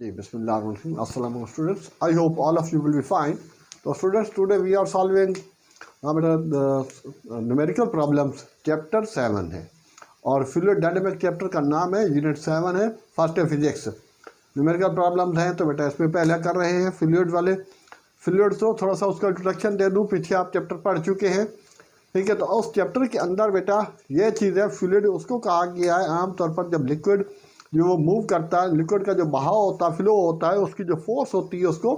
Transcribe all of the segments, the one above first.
जी बिस्मिल्लाहिर्रहमानिर्रहीम। अस्सलाम वालेकुम students, I hope all of you will be fine. तो students, today we are solving बेटा न्यूमेरिकल प्रॉब्लम्स चैप्टर 7 है और फ्लूइड डायनेमिक चैप्टर का नाम है यूनिट 7 है first year physics. Numerical problems हैं तो बेटा इसमें पहले कर रहे हैं फ्लूइड वाले। फ्लूइड तो थोड़ा सा उसका इंट्रोडक्शन दे दूँ, पीछे आप चैप्टर पढ़ चुके हैं, ठीक है। तो उस चैप्टर के अंदर बेटा ये चीज़ है, फ्लूइड उसको कहा गया है आमतौर पर जब लिक्विड जो वो मूव करता है, लिक्विड का जो बहाव होता है, फ्लो होता है, उसकी जो फोर्स होती है उसको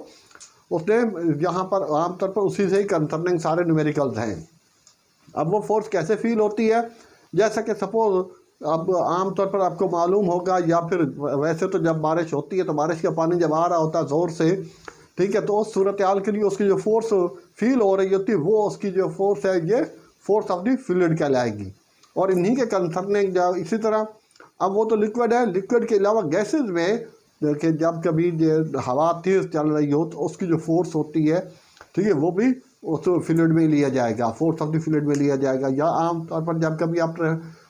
उसने यहाँ पर आमतौर पर उसी से ही कंसर्निंग सारे न्यूमेरिकल्स हैं। अब वो फोर्स कैसे फील होती है, जैसा कि सपोज अब आमतौर पर आपको मालूम होगा, या फिर वैसे तो जब बारिश होती है तो बारिश का पानी जब आ रहा होता है ज़ोर से, ठीक है, तो उस सूरत हाल के लिए उसकी जो फोर्स फील हो रही होती है वो उसकी जो फोर्स है ये फोर्स ऑफ द फ्लूइड कहलाएगी। और इन्हीं के कंसर्निंग इसी तरह अब वो तो लिक्विड है, लिक्विड के अलावा गैसेज में कि जब कभी हवा तेज चल रही हो तो उसकी जो फोर्स होती है, ठीक है, वो भी उस फ्लूइड में लिया जाएगा, फोर्स ऑफ द फ्लूइड में लिया जाएगा। या आमतौर पर जब कभी आप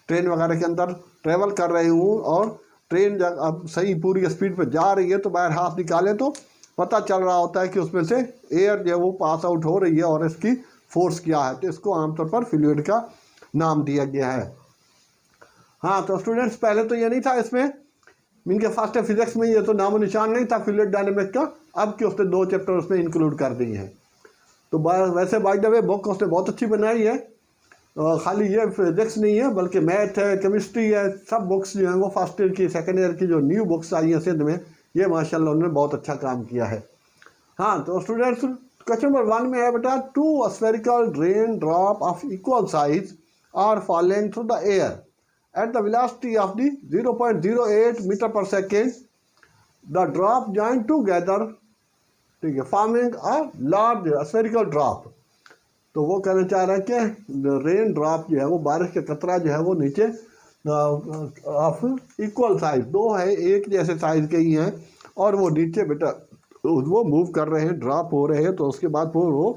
ट्रेन वगैरह के अंदर ट्रेवल कर रहे हूँ और ट्रेन जब अब सही पूरी स्पीड पर जा रही है तो बाहर हाथ निकालें तो पता चल रहा होता है कि उसमें से एयर जो है वो पास आउट हो रही है और इसकी फोर्स क्या है, तो इसको आमतौर पर फ्लूइड का नाम दिया गया है। हाँ, तो स्टूडेंट्स पहले तो ये नहीं था इसमें, इनके फर्स्ट फिजिक्स में ये तो नामो निशान नहीं था फ्लूइड डायनेमिक्स का, अब कि उसने 2 चैप्टर उसमें इंक्लूड कर दिए हैं। तो वैसे बाय द वे बुक उसने बहुत अच्छी बनाई है, खाली ये फिजिक्स नहीं है बल्कि मैथ है, केमिस्ट्री है, सब बुक्स जो हैं वो फर्स्ट ईयर की सेकेंड ईयर की जो न्यू बुक्स आई हैं सिंध में, ये माशाल्लाह उन्होंने बहुत अच्छा काम किया है। हाँ, तो स्टूडेंट्स क्वेश्चन नंबर 1 में है बेटा, 2 spherical rain drop of equal size are falling through the air at the velocity of the 0.08 meter per second. The drop join together, ठीक है, forming a large spherical drop. तो वो कहना चाह रहा है कि रेन ड्रॉप जो है वो बारिश का कतरा जो है वो नीचे ऑफ इक्वल साइज, 2 है एक जैसे साइज के ही हैं और वो नीचे बेटा वो मूव कर रहे हैं, ड्रॉप हो रहे हैं, तो उसके बाद वो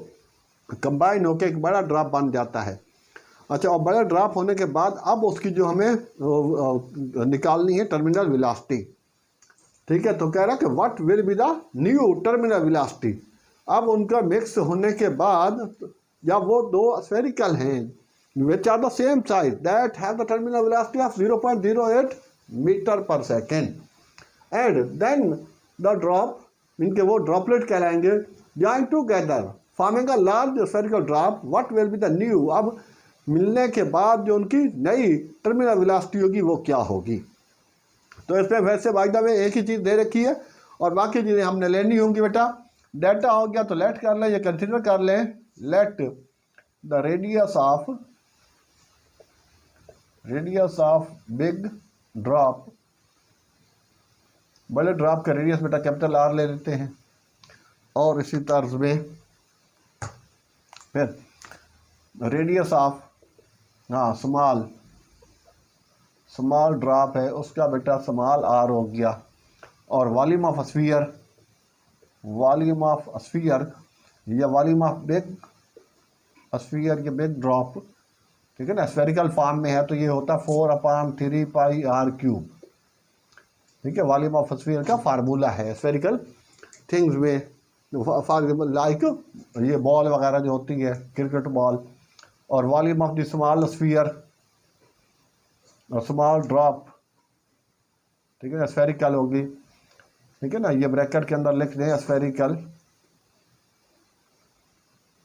कंबाइन होकर एक बड़ा ड्रॉप बन जाता है। अच्छा, और बड़ा ड्रॉप होने के बाद अब उसकी जो हमें निकालनी है टर्मिनल वेलोसिटी, ठीक है। तो कह रहा है कि what will be the new terminal velocity. अब उनका मिक्स होने के बाद जब वो 2 स्फेरिकल हैं which are the same size that have the terminal velocity of 0.08 metre पर second and then the drop, इनके वो ड्रॉपलेट कहलाएंगे, join together forming a large spherical drop, what will be the new. अब मिलने के बाद जो उनकी नई टर्मिनल वेलोसिटी होगी वो क्या होगी। तो इसमें वैसे बाय द वे एक ही चीज़ दे रखी है और बाकी चीज़ें हमने लेनी होंगी बेटा। डेल्टा हो गया तो लेट कर लें या कंसिडर कर लें, let the radius of big drop, बड़े ड्रॉप का रेडियस बेटा कैपिटल आर ले लेते हैं। और इसी तर्ज में फिर रेडियस ऑफ स्मॉल ड्रॉप है उसका बेटा स्मॉल आर हो गया। और वॉल्यूम ऑफ स्फीयर या वॉल्यूम ऑफ बिग स्फीयर के बिग ड्रॉप, ठीक है ना, स्फेरिकल फॉर्म में है तो ये होता 4/3 पाई आर क्यूब, ठीक है। वॉल्यूम ऑफ स्फीयर का फार्मूला है स्फेरिकल थिंग्स में, फॉर एग्जाम्पल लाइक ये बॉल वगैरह जो होती है क्रिकेट बॉल। और volume of the small sphere और स्मॉल ड्रॉप, ठीक है ना, स्फेरिकल होगी, ठीक है ना, ये ब्रैकेट के अंदर लिख दें स्फेरिकल,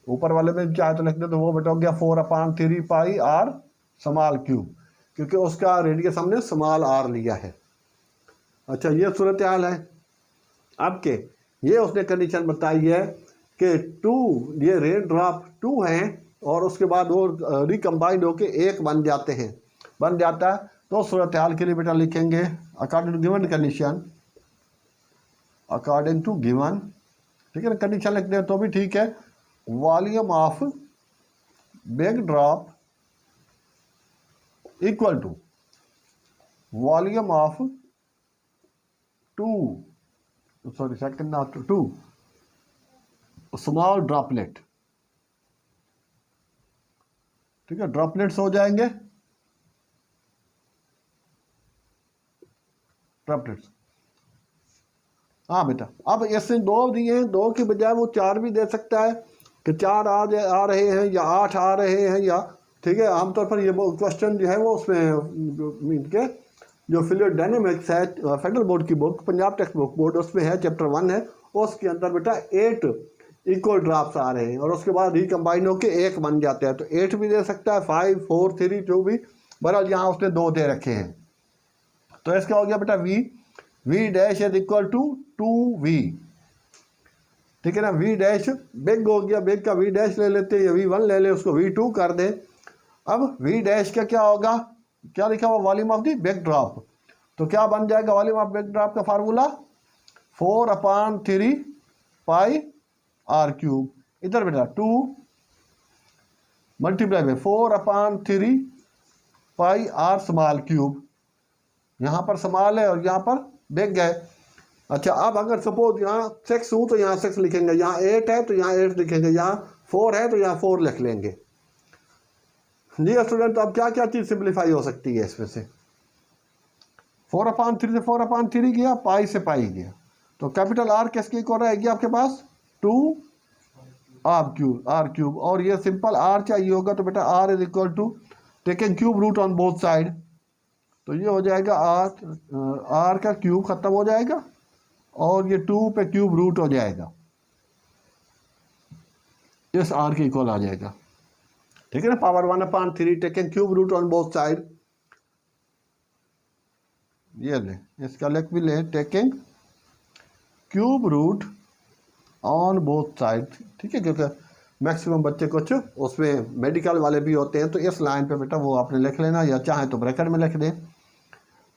ऊपर वाले में चाहे तो लिख दे तो वो बेटा हो गया 4/3 पाई आर स्मॉल क्यूब, क्योंकि उसका रेडियस हमने स्मॉल आर लिया है। अच्छा, ये सूरत हाल है। अब के ये उसने कंडीशन बताई है कि 2 ये रेन ड्रॉप 2 हैं और उसके बाद वो रिकम्बाइंड होके एक बन जाता है, तो सूरत हाल के लिए बेटा लिखेंगे according to given condition, according to given, ठीक है ना, कंडीशन लिखते हैं तो भी ठीक है। Volume of big drop equal to volume of 2 small droplet, ठीक है, ड्रॉपलेट्स हो जाएंगे ड्रॉपलेट्स। हाँ बेटा, अब ऐसे 2 दिए हैं, 2 की बजाय वो 4 भी दे सकता है कि 4 आ रहे हैं या 8 आ रहे हैं, या ठीक है। आमतौर पर ये क्वेश्चन जो है वो उसमें मीन के जो फ्लूइड डायनेमिक्स है फेडरल बोर्ड की book, Punjab text book board, उसमें है चैप्टर 1 है, उसके अंदर बेटा 8 इक्वल ड्राफ्ट आ रहे हैं और उसके बाद रिकम्बाइन होकर 1 बन जाते हैं। तो 8 भी दे सकता है, 5, 4, 3, 2 भी। बहरहाल यहाँ उसने 2 दे रखे हैं। तो इसका हो गया बेटा v dash is equal to 2v, ठीक है ना। v डैश बिग हो गया, बिग का v डैश ले लेते हैं, या v1 ले ले, उसको v2 कर दें। अब v डैश का क्या होगा, क्या लिखा हुआ, volume of the big drop. तो क्या बन जाएगा वॉल्यूम ऑफ बिग ड्रॉप का फार्मूला 4/3 पाई आर क्यूब। इधर बेटा 2 मल्टीप्लाई में 4/3 पाई आर स्मॉल क्यूब, यहाँ पर स्मॉल है और यहाँ पर बिग है। अच्छा, अब अगर सपोज यहाँ 6 हूँ तो यहाँ 6 लिखेंगे, यहाँ 8 है तो यहाँ 8 लिखेंगे, यहाँ 4 है तो यहाँ 4 लिख लेंगे। जी स्टूडेंट, तो अब क्या क्या चीज़ सिंप्लीफाई हो सकती है इसमें से। 4/3 से 4/3 गया, पाई से पाई गया, तो कैपिटल आर किसकी इक्वल रहेगी आपके पास 2 आर क्यूब। और ये सिंपल आर चाहिए होगा तो बेटा R is equal to taking cube root on both side, तो ये हो जाएगा आर का क्यूब खत्म हो जाएगा और ये 2 पे क्यूब रूट हो जाएगा, इस आर के इक्वल आ जाएगा, ठीक है ना। Power 1/3 taking cube root on both side, ये ले, इसका लिख भी ले, taking cube root on both side, ठीक है। क्योंकि मैक्सिमम बच्चे कुछ उसमें मेडिकल वाले भी होते हैं, तो इस लाइन पे बेटा वो आपने लिख लेना, या चाहे तो ब्रैकेट में लिख दें।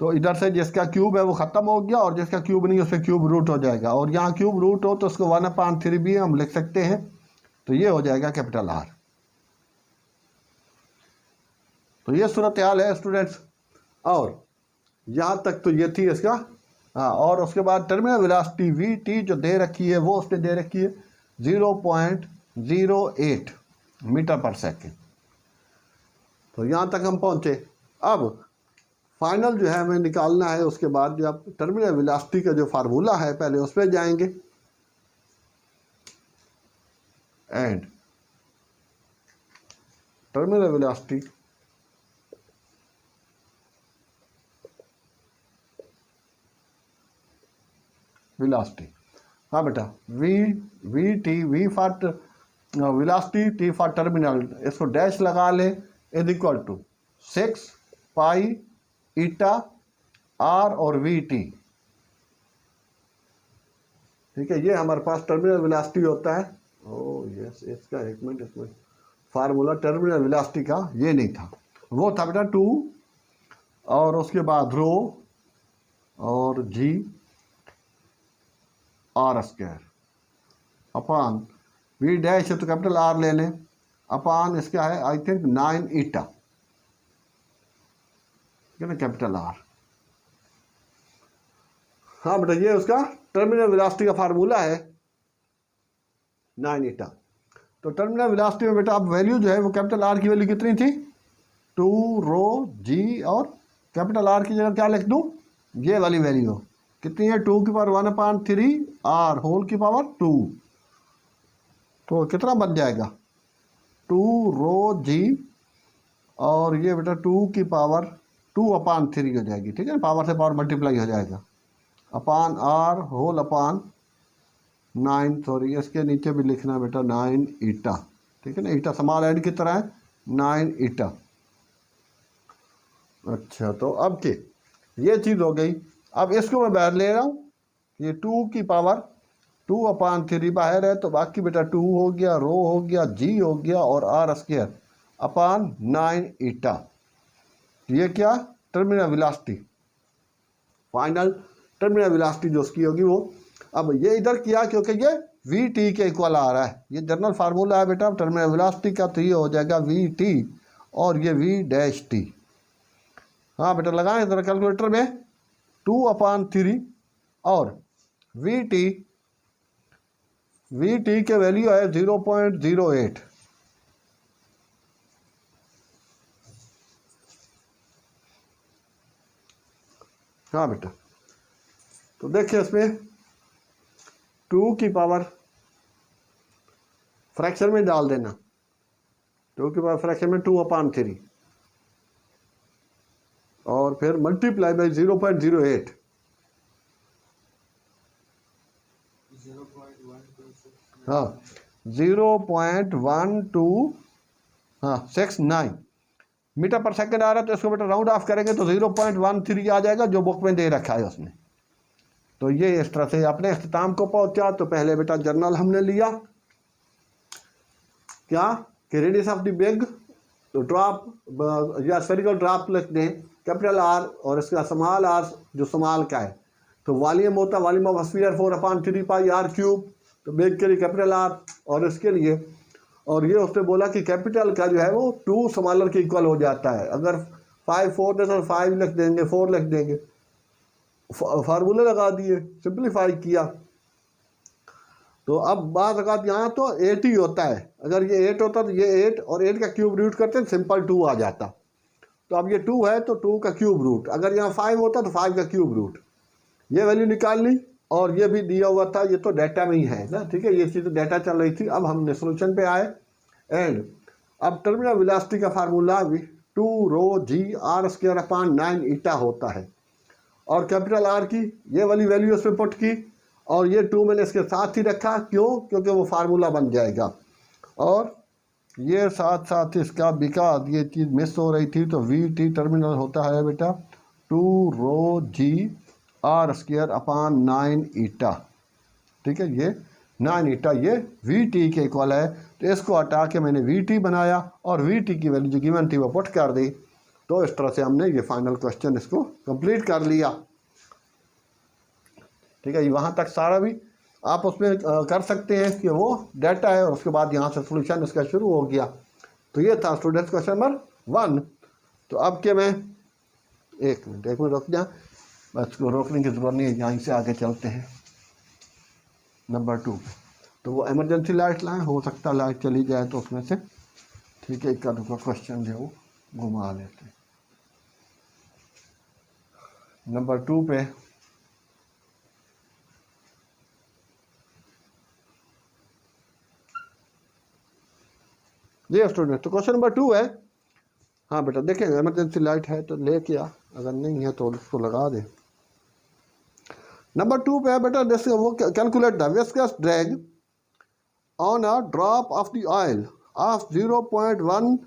तो इधर से जिसका क्यूब है वो ख़त्म हो गया और जिसका क्यूब नहीं उस पर क्यूब रूट हो जाएगा, और यहाँ क्यूब रूट हो तो उसको 1/3 भी हम लिख सकते हैं, तो ये हो जाएगा कैपिटल आर। तो ये सूरत हाल है स्टूडेंट्स, और यहाँ तक तो ये थी इसका। हाँ, और उसके बाद टर्मिनल वेलोसिटी वी टी जो दे रखी है वो उसने दे रखी है 0.08 मीटर पर सेकेंड। तो यहाँ तक हम पहुँचे। अब फाइनल जो है हमें निकालना है, उसके बाद जो आप टर्मिनल वेलोसिटी का जो फार्मूला है पहले उस पर जाएंगे, एंड टर्मिनल वेलोसिटी हाँ बेटा, V for velocity, T for terminal, इसको डैश लगा ले, is equal to 6 pi eta R और वी टी, ठीक है। ये हमारे पास टर्मिनल वेलोसिटी होता है। ओ यस, इसका एक मिनट फार्मूला टर्मिनल वेलोसिटी का ये नहीं था, वो था बेटा 2 और उसके बाद रो और g r square upon v dash है तो कैपिटल आर ले लें, अपान इसका है आई थिंक 9 ईटा, ठीक है ना, कैपिटल आर। हाँ बेटा, ये उसका टर्मिनल वेलोसिटी का फार्मूला है 9 ईटा। तो टर्मिनल वेलोसिटी में बेटा अब वैल्यू जो है वो कैपिटल आर की वैल्यू कितनी थी 2 रो जी, और कैपिटल आर की जगह क्या लिख दूँ, ये वाली वैल्यू कितनी है 2 की पावर 1/3 आर होल की पावर 2, तो कितना बन जाएगा 2 रो जी, और ये बेटा 2 की पावर 2/3 हो जाएगी, ठीक है, पावर से पावर मल्टीप्लाई हो जाएगा, upon R whole upon 9, sorry इसके नीचे भी लिखना बेटा 9 ईटा, ठीक है ना, ईटा स्मॉल एड की तरह है 9 ईटा। अच्छा, तो अब के ये चीज़ हो गई। अब इसको मैं बाहर ले रहा हूँ, ये 2 की पावर 2/3 बाहर है, तो बाकी बेटा 2 हो गया, रो हो गया, जी हो गया, और आर स्क्वायर अपान 9 ईटा। ये क्या terminal velocity, final terminal velocity जो उसकी होगी वो। अब ये इधर किया क्योंकि ये वी टी के इक्वल आ रहा है, ये जनरल फार्मूला है बेटा टर्मिनल वेलोसिटी का, तो ये हो जाएगा वी टी और ये वी डैश टी। हाँ बेटा, लगाएं इधर कैलकुलेटर में 2/3 और वी टी के वैल्यू है 0.08, हाँ बेटा। तो देखिए इसमें 2 की पावर फ्रैक्शन में डाल देना, 2 की पावर फ्रैक्शन में 2/3 और फिर मल्टीप्लाई बाई 0.08। हाँ 0.12 हाँ 69 मीटर पर सेकंड आ रहा है, तो इसको बेटा राउंड ऑफ करेंगे तो 0.13 आ जाएगा जो बुक में दे रखा है उसने। तो ये इस तरह से अपने इख्तिताम को पहुंचा। तो पहले बेटा जर्नल हमने लिया क्या कि radius of the big drop या स्फेरिकल ड्रॉप लिख दें कैपिटल आर और इसका स्मॉल आर जो स्मॉल का है। तो वॉल्यूम होता है volume of sphere 4/3 pi R cube, तो बिग के लिए कैपिटल आर और इसके लिए, और ये उसने बोला कि कैपिटल का जो है वो 2 स्मॉलर के इक्वल हो जाता है। अगर 5 4 दे तो 5 लिख देंगे 4 लिख देंगे, फार्मूले लगा दिए सिंप्लीफाई किया। तो अब बात लगा यहाँ तो 8 ही होता है, अगर ये 8 होता तो ये 8 और 8 का क्यूब रूट करते हैं सिंपल 2 आ जाता। तो अब ये 2 है तो 2 का क्यूब रूट, अगर यहाँ 5 होता तो 5 का क्यूब रूट, ये वैल्यू निकाल ली। और ये भी दिया हुआ था, ये तो डाटा में ही है ना, ठीक है, ये चीज़ तो डाटा चल रही थी। अब हमने सोल्यूशन पे आए एंड अब टर्मिनल वेलोसिटी का फार्मूला भी 2ρg r² 9 होता है और कैपिटल आर की ये वाली वैल्यू उसमें पुट की और ये 2 मैंने इसके साथ ही रखा, क्यों, क्योंकि वो फार्मूला बन जाएगा। और ये साथ साथ इसका बिकॉज ये चीज़ मिस हो रही थी, तो VT टर्मिनल होता है बेटा 2ρg r² 9 ठीक है, ये 9 ये VT के इक्वल है। तो इसको हटा के मैंने VT बनाया और VT की वैल्यू जो गिवन थी वो पुट कर दी। तो इस तरह से हमने ये फाइनल क्वेश्चन इसको कंप्लीट कर लिया। ठीक है, वहाँ तक सारा भी आप उसमें कर सकते हैं कि वो डाटा है और उसके बाद यहाँ से सॉल्यूशन इसका शुरू हो गया। तो ये था स्टूडेंट्स क्वेश्चन नंबर 1। तो अब के मैं एक मिनट रुक जाए, बस को रोकने की जरूरत नहीं है, यहीं से आगे चलते हैं नंबर 2। तो वो इमरजेंसी लाइट लाएँ, हो सकता है लाइट चली जाए तो उसमें से, ठीक है, एक का क्वेश्चन जो है वो घुमा लेते हैं। नंबर 2 पे जी स्टूडेंट, तो क्वेश्चन नंबर 2 है। हाँ बेटा देखें, इमरजेंसी लाइट है तो लेके आ, अगर नहीं है तो उसको लगा दे। नंबर 2 पे है बेटा, वो calculate the viscous drag on a drop of the oil of 0.1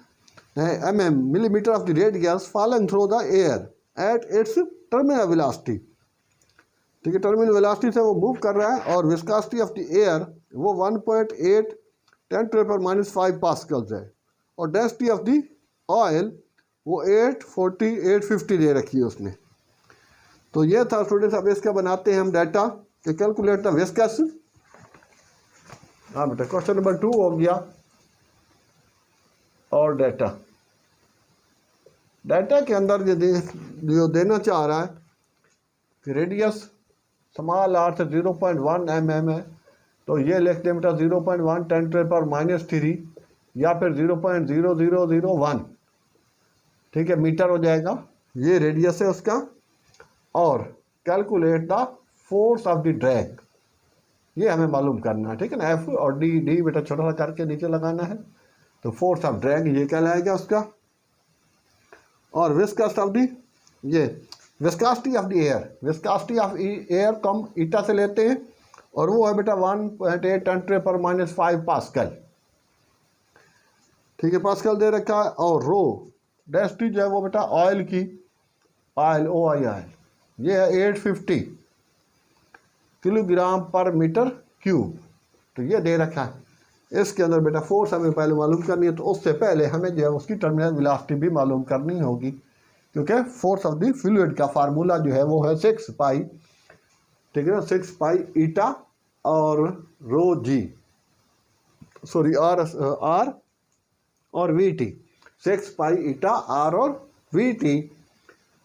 millimeter of the radius falling through the air at its terminal velocity। ठीक है, टर्मिनल वेलोसिटी से वो मूव कर रहा है और विस्कोसिटी ऑफ द एयर वो 1.8 10⁻⁵ पास्कल्स है और डेंसिटी ऑफ द ऑयल वो 840 850 दे रखी है उसने। तो ये था स्टूडेंट्स। अब इसका बनाते हैं हम डाटा कि कैलकुलेट द विस्कस। हाँ बेटा, क्वेश्चन नंबर 2 हो गया और डाटा के अंदर जो देना चाह रहा है कि रेडियस स्मॉल आर से 0.1 mm है, तो ये लिख दें बेटा 0.1 10⁻³ या फिर 0.0001, ठीक है, मीटर हो जाएगा, ये रेडियस है उसका। और calculate the force of the drag, ये हमें मालूम करना है, ठीक है ना। F और D बेटा छोटा सा करके नीचे लगाना है, तो फोर्स ऑफ ड्रैग ये कहलाएगा उसका। और विस्कस ऑफ दी, ये viscosity of the air, viscosity of air कम ईटा से लेते हैं और वो है बेटा 1.8 10⁻⁵ पास्कल, ठीक है, पास्कल दे रखा है। और रो डेंसिटी जो है वो बेटा ऑयल की, ऑयल OIL, ये है 850 किलोग्राम पर मीटर क्यूब, तो ये दे रखा है। इसके अंदर बेटा फोर्स हमें पहले मालूम करनी है, तो उससे पहले हमें जो है उसकी टर्मिनल वेलोसिटी भी मालूम करनी होगी, क्योंकि फोर्स ऑफ द फ्लूइड का फार्मूला जो है वो है 6 पाई, ठीक है ना, 6 पाई ईटा और रो जी, सॉरी आर और VT, 6 पाई ईटा आर और VT।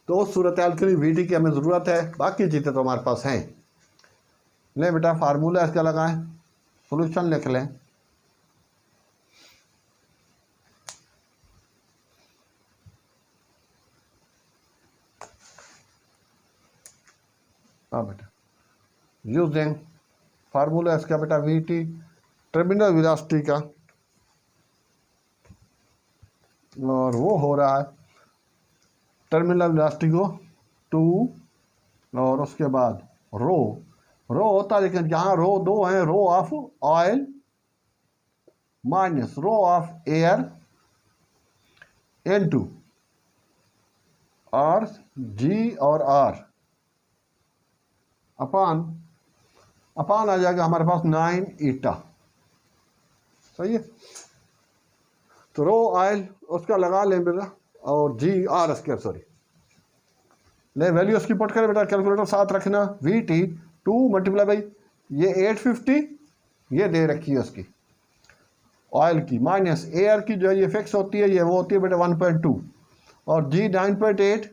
तो उस सूरत हाल के लिए VT की हमें ज़रूरत है, बाकी चीज़ें तो हमारे पास हैं। ले बेटा फार्मूला इसका लगाएं, सॉल्यूशन लिख लें। हाँ बेटा, यूजिंग फार्मूला इसका बेटा वी टी टर्मिनल वेलोसिटी का, और वो हो रहा है टर्मिनल वेलोसिटी को 2 और उसके बाद रो होता है, लेकिन यहाँ रो 2 है, rho of oil minus rho of air N2 और जी और आर अपान आ जाएगा हमारे पास 9 ईटा। सही है, तो रो ऑयल उसका लगा लें बेटा, और जी आर स्क्वायर सॉरी ले वैल्यू उसकी पुट करें बेटा, कैलकुलेटर साथ रखना। वी टी 2 मल्टीप्लाई बाई ये 850 ये दे रखी है उसकी ऑयल की, माइनस एयर की जो है ये फिक्स होती है, ये वो होती है बेटा 1.2 और जी 9.8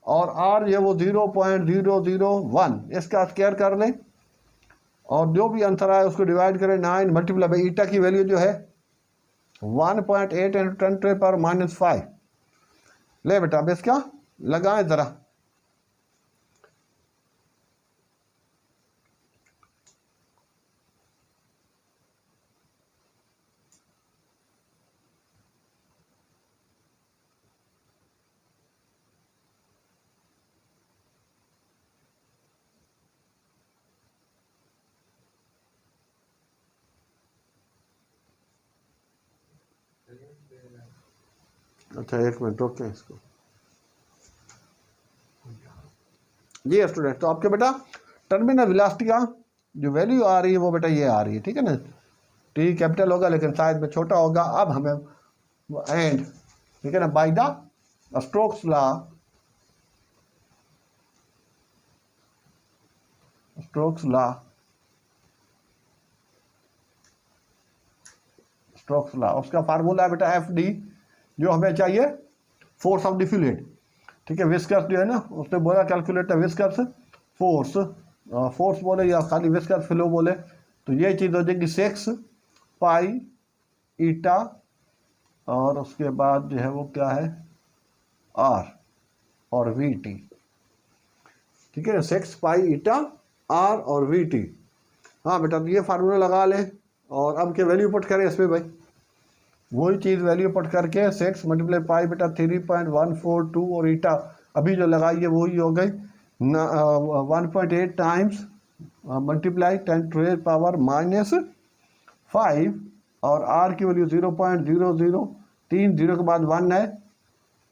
और आर ये वो 0.001, इसका स्क्वायर कर लें और जो भी आंसर आए उसको डिवाइड करें 9 मल्टीप्लाई बाई ईटा की वैल्यू जो है 1.8 × 10⁻⁵। ले बेटा अब इसका लगाएं ज़रा। अच्छा 1 मिनट रोकें इसको। जी स्टूडेंट, तो आपके बेटा टर्मिनल वेलोसिटी का जो वैल्यू आ रही है वो बेटा ये आ रही है, ठीक है ना। टी कैपिटल होगा लेकिन साइज में छोटा होगा। अब हमें एंड, ठीक है ना, by the Stokes law, Stokes law उसका फार्मूला है बेटा एफ डी, जो हमें चाहिए फोर्स ऑफ द फ्लूइड, ठीक है। विस्कस जो है ना, उसने बोला कैलकुलेट विस्कस फोर्स बोले या खाली विस्कस फ्लो बोले, तो ये चीज़ हो जाएगी 6 पाई ईटा और उसके बाद जो है वो क्या है आर और वी टी, ठीक है, 6 पाई ईटा आर और वी टी। हाँ बेटा, तो ये फार्मूला लगा लें और अब के वैल्यू पुट करें इसमें भाई, वही चीज़ वैल्यू पुट करके 6 मल्टीप्लाई पाई बेटा 3.142 और ईटा अभी जो लगाई है वही हो गई 1.8 टाइम्स मल्टीप्लाई 10⁻⁵ और आर की वैल्यू 0.00, 3 0 के बाद 1 है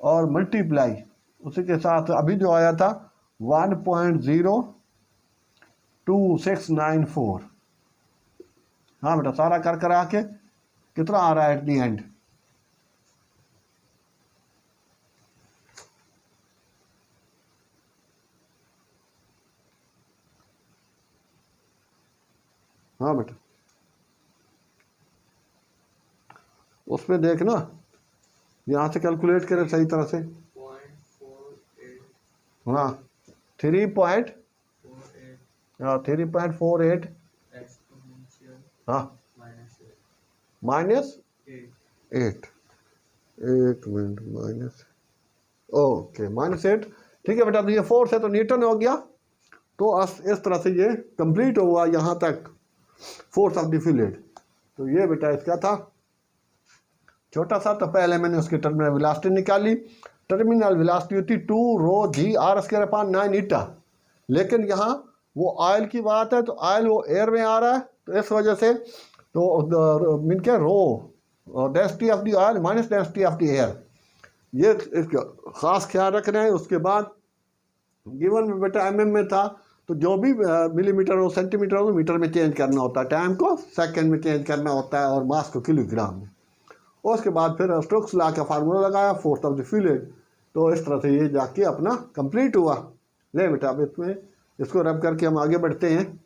और मल्टीप्लाई उसी के साथ अभी जो आया था 1.02694। हाँ बेटा, सारा कर कर आके कितना आ रहा है एट दी एंड। हाँ बेटा, उसमें देखना, यहाँ से कैलकुलेट करें सही तरह से। 0.48 हाँ 3.48 हाँ -8 1 मिनट ओके -8, ठीक है बेटा। तो ये फोर्स है तो न्यूटन हो गया। तो इस तरह से ये कंप्लीट हुआ यहाँ तक फोर्स ऑफ द फ्लूइड। तो ये बेटा इसका था छोटा सा। तो पहले मैंने उसकी टर्मिनल वेलोसिटी निकाली। टर्मिनल वेलोसिटी होती 2 रो जी आर स्क्वायर अपान 9 ईटा, लेकिन यहाँ वो ऑयल की बात है तो ऑयल वो एयर में आ रहा है, तो इस वजह से तो मीन क्या rho density of the oil minus density of the air, ये इसका ख़ास ख्याल रखना है। उसके बाद गिवन में बेटा एमएम में था, तो जो भी मिलीमीटर हो सेंटीमीटर हो मीटर में चेंज करना होता है, टाइम को सेकंड में चेंज करना होता है और मास को किलोग्राम में। उसके बाद फिर स्टोक्स लॉ का फार्मूला लगाया फोर्स ऑफ द फ्लूइड। तो इस तरह से ये जाके अपना कंप्लीट हुआ। ले बेटा अब इसमें इसको रब करके हम आगे बढ़ते हैं।